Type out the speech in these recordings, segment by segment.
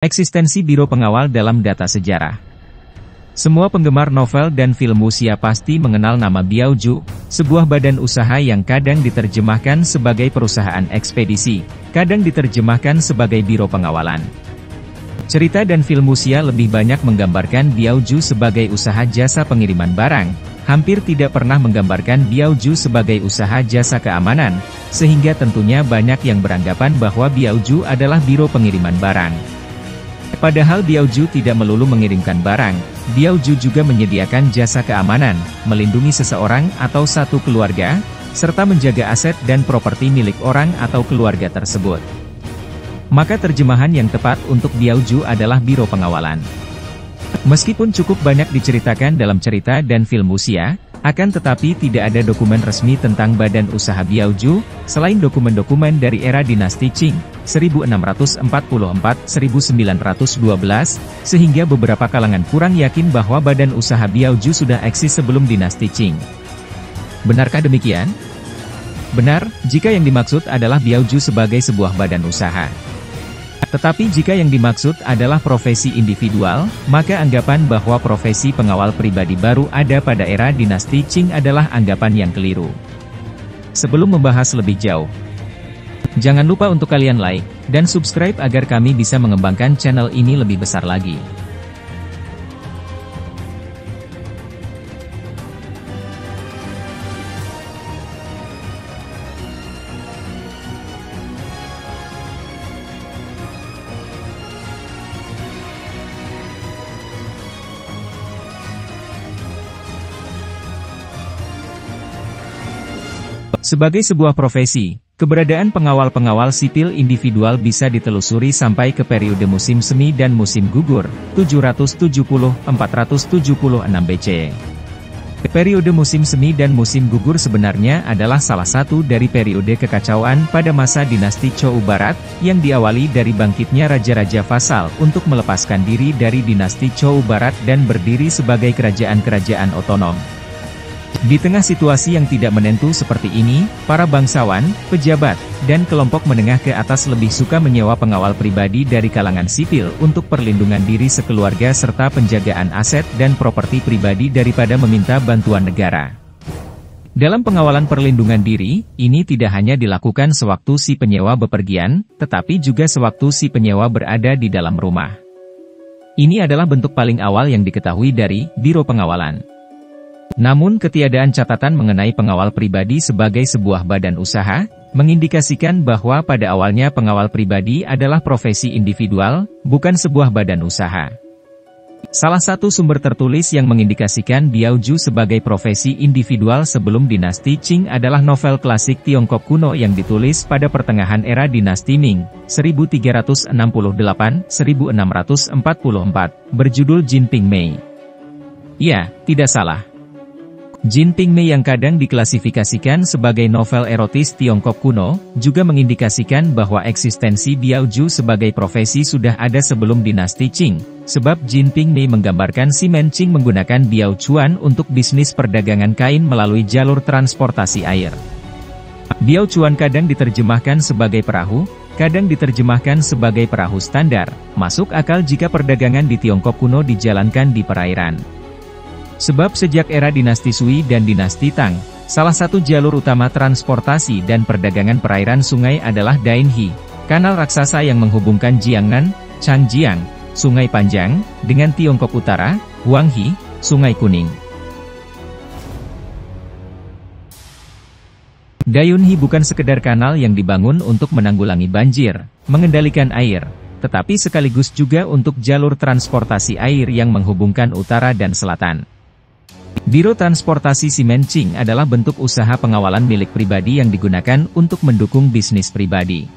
Eksistensi Biro Pengawal dalam data sejarah. Semua penggemar novel dan film wuxia pasti mengenal nama Biaoju, sebuah badan usaha yang kadang diterjemahkan sebagai perusahaan ekspedisi, kadang diterjemahkan sebagai biro pengawalan. Cerita dan film wuxia lebih banyak menggambarkan Biaoju sebagai usaha jasa pengiriman barang, hampir tidak pernah menggambarkan Biaoju sebagai usaha jasa keamanan, sehingga tentunya banyak yang beranggapan bahwa Biaoju adalah biro pengiriman barang. Padahal Biaoju tidak melulu mengirimkan barang, Biaoju juga menyediakan jasa keamanan, melindungi seseorang atau satu keluarga, serta menjaga aset dan properti milik orang atau keluarga tersebut. Maka terjemahan yang tepat untuk Biaoju adalah biro pengawalan. Meskipun cukup banyak diceritakan dalam cerita dan film wuxia, akan tetapi tidak ada dokumen resmi tentang badan usaha Biaoju, selain dokumen-dokumen dari era dinasti Qing, 1644-1912, sehingga beberapa kalangan kurang yakin bahwa badan usaha Biaoju sudah eksis sebelum dinasti Qing. Benarkah demikian? Benar, jika yang dimaksud adalah Biaoju sebagai sebuah badan usaha. Tetapi jika yang dimaksud adalah profesi individual, maka anggapan bahwa profesi pengawal pribadi baru ada pada era dinasti Qing adalah anggapan yang keliru. Sebelum membahas lebih jauh, jangan lupa untuk kalian like dan subscribe agar kami bisa mengembangkan channel ini lebih besar lagi. Sebagai sebuah profesi, keberadaan pengawal-pengawal sipil individual bisa ditelusuri sampai ke periode musim semi dan musim gugur, 770-476 BCE. Periode musim semi dan musim gugur sebenarnya adalah salah satu dari periode kekacauan pada masa dinasti Zhou Barat, yang diawali dari bangkitnya raja-raja vasal untuk melepaskan diri dari dinasti Zhou Barat dan berdiri sebagai kerajaan-kerajaan otonom. Di tengah situasi yang tidak menentu seperti ini, para bangsawan, pejabat, dan kelompok menengah ke atas lebih suka menyewa pengawal pribadi dari kalangan sipil untuk perlindungan diri sekeluarga serta penjagaan aset dan properti pribadi daripada meminta bantuan negara. Dalam pengawalan perlindungan diri, ini tidak hanya dilakukan sewaktu si penyewa bepergian, tetapi juga sewaktu si penyewa berada di dalam rumah. Ini adalah bentuk paling awal yang diketahui dari biro pengawalan. Namun ketiadaan catatan mengenai pengawal pribadi sebagai sebuah badan usaha, mengindikasikan bahwa pada awalnya pengawal pribadi adalah profesi individual, bukan sebuah badan usaha. Salah satu sumber tertulis yang mengindikasikan Biaoju sebagai profesi individual sebelum dinasti Qing adalah novel klasik Tiongkok kuno yang ditulis pada pertengahan era dinasti Ming, 1368-1644, berjudul Jin Ping Mei. Ya, tidak salah. Jin Ping Mei yang kadang diklasifikasikan sebagai novel erotis Tiongkok kuno, juga mengindikasikan bahwa eksistensi Biaoju sebagai profesi sudah ada sebelum dinasti Qing, sebab Jin Ping Mei menggambarkan si Men Qing menggunakan Biaochuan untuk bisnis perdagangan kain melalui jalur transportasi air. Biaochuan kadang diterjemahkan sebagai perahu, kadang diterjemahkan sebagai perahu standar, masuk akal jika perdagangan di Tiongkok kuno dijalankan di perairan. Sebab sejak era dinasti Sui dan dinasti Tang, salah satu jalur utama transportasi dan perdagangan perairan sungai adalah Dainhe, kanal raksasa yang menghubungkan Jiangnan, Changjiang, Sungai Panjang, dengan Tiongkok Utara, Huanghe, Sungai Kuning. Dainhe bukan sekedar kanal yang dibangun untuk menanggulangi banjir, mengendalikan air, tetapi sekaligus juga untuk jalur transportasi air yang menghubungkan utara dan selatan. Biro Transportasi Si Men Qing adalah bentuk usaha pengawalan milik pribadi yang digunakan untuk mendukung bisnis pribadi.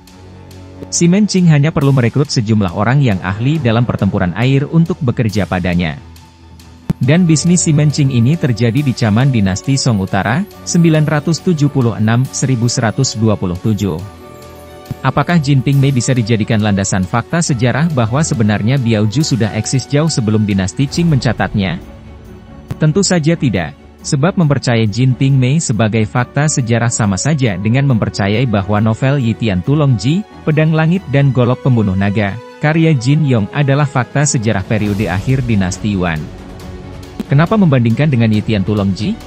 Si Men Qing hanya perlu merekrut sejumlah orang yang ahli dalam pertempuran air untuk bekerja padanya. Dan bisnis Si Men Qing ini terjadi di zaman dinasti Song Utara, 976-1127. Apakah Jin Ping Mei bisa dijadikan landasan fakta sejarah bahwa sebenarnya Biaoju sudah eksis jauh sebelum dinasti Qing mencatatnya? Tentu saja tidak, sebab mempercayai Jin Ping Mei sebagai fakta sejarah sama saja dengan mempercayai bahwa novel Yitian Tulongji, Pedang Langit dan Golok Pembunuh Naga, karya Jin Yong adalah fakta sejarah periode akhir dinasti Yuan. Kenapa membandingkan dengan Yitian Tulongji?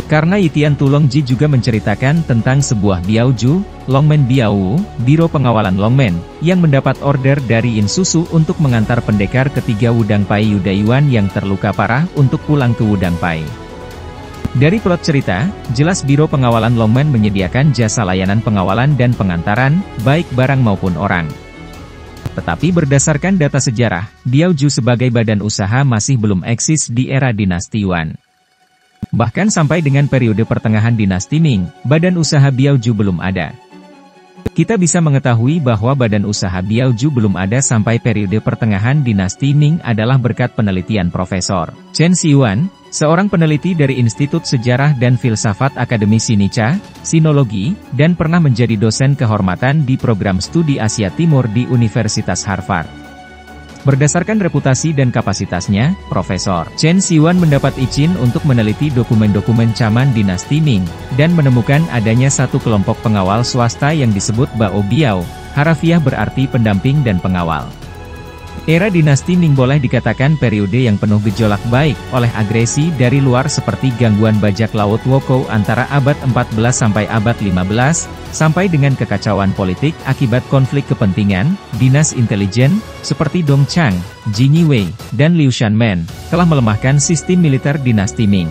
Karena Yitian Tulongji juga menceritakan tentang sebuah Biaoju, Longmen Biao, Biro Pengawalan Longmen, yang mendapat order dari In Susu untuk mengantar pendekar ketiga Wudang Pai Yuda Yuan yang terluka parah untuk pulang ke Wudang Pai. Dari plot cerita, jelas Biro Pengawalan Longmen menyediakan jasa layanan pengawalan dan pengantaran, baik barang maupun orang. Tetapi berdasarkan data sejarah, Biaoju sebagai badan usaha masih belum eksis di era dinasti Yuan. Bahkan sampai dengan periode pertengahan dinasti Ming, badan usaha Biaoju belum ada. Kita bisa mengetahui bahwa badan usaha Biaoju belum ada sampai periode pertengahan dinasti Ming adalah berkat penelitian Profesor Chen Xiyuan, seorang peneliti dari Institut Sejarah dan Filsafat Akademi Sinica, Sinologi, dan pernah menjadi dosen kehormatan di program studi Asia Timur di Universitas Harvard. Berdasarkan reputasi dan kapasitasnya, Profesor Chen Xiyuan mendapat izin untuk meneliti dokumen-dokumen zaman dinasti Ming, dan menemukan adanya satu kelompok pengawal swasta yang disebut Bao Biao, harafiah berarti pendamping dan pengawal. Era dinasti Ming boleh dikatakan periode yang penuh gejolak baik oleh agresi dari luar seperti gangguan bajak laut Wokou antara abad 14 sampai abad 15, sampai dengan kekacauan politik akibat konflik kepentingan, dinas intelijen, seperti Dong Chang, Jin Yiwei, dan Liu Shanmen, telah melemahkan sistem militer dinasti Ming.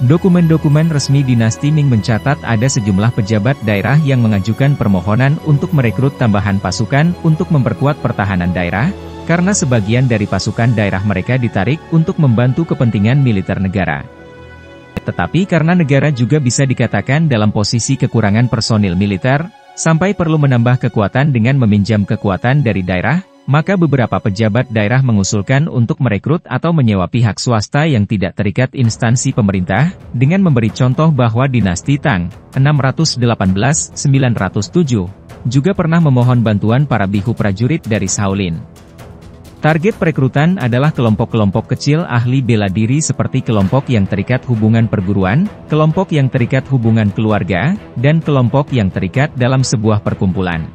Dokumen-dokumen resmi dinasti Ming mencatat ada sejumlah pejabat daerah yang mengajukan permohonan untuk merekrut tambahan pasukan untuk memperkuat pertahanan daerah, karena sebagian dari pasukan daerah mereka ditarik untuk membantu kepentingan militer negara. Tetapi karena negara juga bisa dikatakan dalam posisi kekurangan personil militer, sampai perlu menambah kekuatan dengan meminjam kekuatan dari daerah, maka beberapa pejabat daerah mengusulkan untuk merekrut atau menyewa pihak swasta yang tidak terikat instansi pemerintah, dengan memberi contoh bahwa dinasti Tang, 618-907, juga pernah memohon bantuan para bihu prajurit dari Shaolin. Target perekrutan adalah kelompok-kelompok kecil ahli bela diri seperti kelompok yang terikat hubungan perguruan, kelompok yang terikat hubungan keluarga, dan kelompok yang terikat dalam sebuah perkumpulan.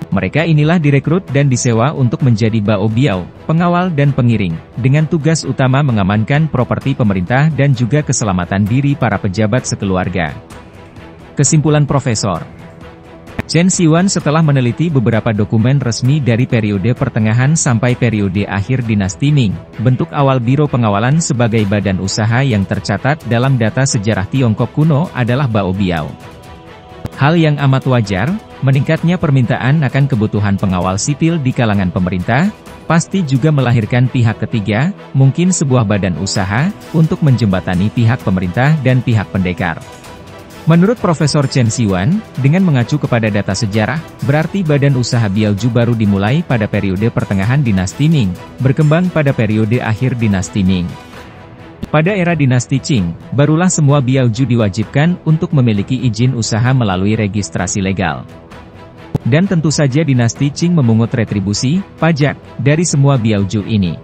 Mereka inilah direkrut dan disewa untuk menjadi Bao Biao, pengawal dan pengiring, dengan tugas utama mengamankan properti pemerintah dan juga keselamatan diri para pejabat sekeluarga. Kesimpulan Profesor Chen Xiyuan setelah meneliti beberapa dokumen resmi dari periode pertengahan sampai periode akhir dinasti Ming, bentuk awal Biro Pengawalan sebagai badan usaha yang tercatat dalam data sejarah Tiongkok kuno adalah Bao Biao. Hal yang amat wajar, meningkatnya permintaan akan kebutuhan pengawal sipil di kalangan pemerintah, pasti juga melahirkan pihak ketiga, mungkin sebuah badan usaha, untuk menjembatani pihak pemerintah dan pihak pendekar. Menurut Profesor Chen Xiyuan, dengan mengacu kepada data sejarah, berarti badan usaha Biaoju baru dimulai pada periode pertengahan dinasti Ming, berkembang pada periode akhir dinasti Ming. Pada era dinasti Qing, barulah semua Biaoju diwajibkan untuk memiliki izin usaha melalui registrasi legal. Dan tentu saja dinasti Qing memungut retribusi, pajak, dari semua Biaoju ini.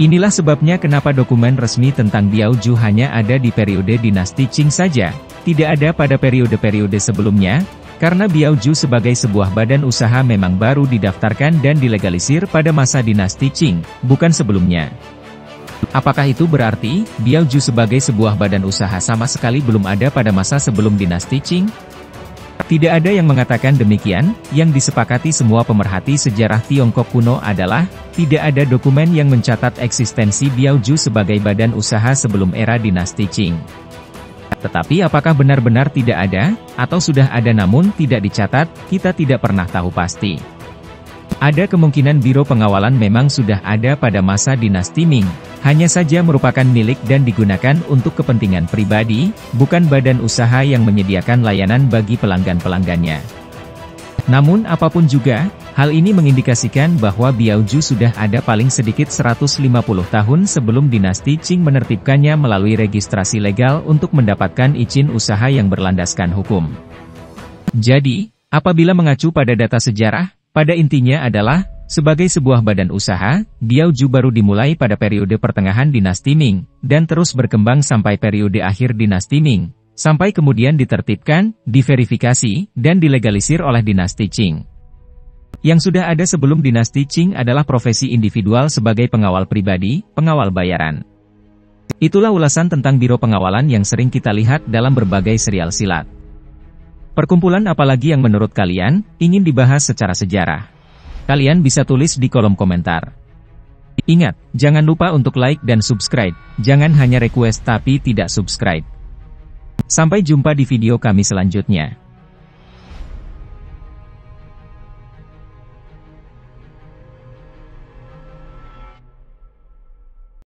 Inilah sebabnya kenapa dokumen resmi tentang Biaoju hanya ada di periode dinasti Qing saja, tidak ada pada periode-periode sebelumnya, karena Biaoju sebagai sebuah badan usaha memang baru didaftarkan dan dilegalisir pada masa dinasti Qing, bukan sebelumnya. Apakah itu berarti, Biaoju sebagai sebuah badan usaha sama sekali belum ada pada masa sebelum dinasti Qing? Tidak ada yang mengatakan demikian, yang disepakati semua pemerhati sejarah Tiongkok kuno adalah, tidak ada dokumen yang mencatat eksistensi Biaoju sebagai badan usaha sebelum era dinasti Qing. Tetapi apakah benar-benar tidak ada, atau sudah ada namun tidak dicatat, kita tidak pernah tahu pasti. Ada kemungkinan Biro Pengawalan memang sudah ada pada masa dinasti Ming, hanya saja merupakan milik dan digunakan untuk kepentingan pribadi, bukan badan usaha yang menyediakan layanan bagi pelanggan-pelanggannya. Namun apapun juga, hal ini mengindikasikan bahwa Biaoju sudah ada paling sedikit 150 tahun sebelum dinasti Qing menertibkannya melalui registrasi legal untuk mendapatkan izin usaha yang berlandaskan hukum. Jadi, apabila mengacu pada data sejarah, pada intinya adalah, sebagai sebuah badan usaha, Biaoju baru dimulai pada periode pertengahan dinasti Ming, dan terus berkembang sampai periode akhir dinasti Ming, sampai kemudian ditertibkan, diverifikasi, dan dilegalisir oleh dinasti Qing. Yang sudah ada sebelum dinasti Qing adalah profesi individual sebagai pengawal pribadi, pengawal bayaran. Itulah ulasan tentang biro pengawalan yang sering kita lihat dalam berbagai serial silat. Perkumpulan apalagi yang menurut kalian ingin dibahas secara sejarah? Kalian bisa tulis di kolom komentar. Ingat, jangan lupa untuk like dan subscribe. Jangan hanya request tapi tidak subscribe. Sampai jumpa di video kami selanjutnya.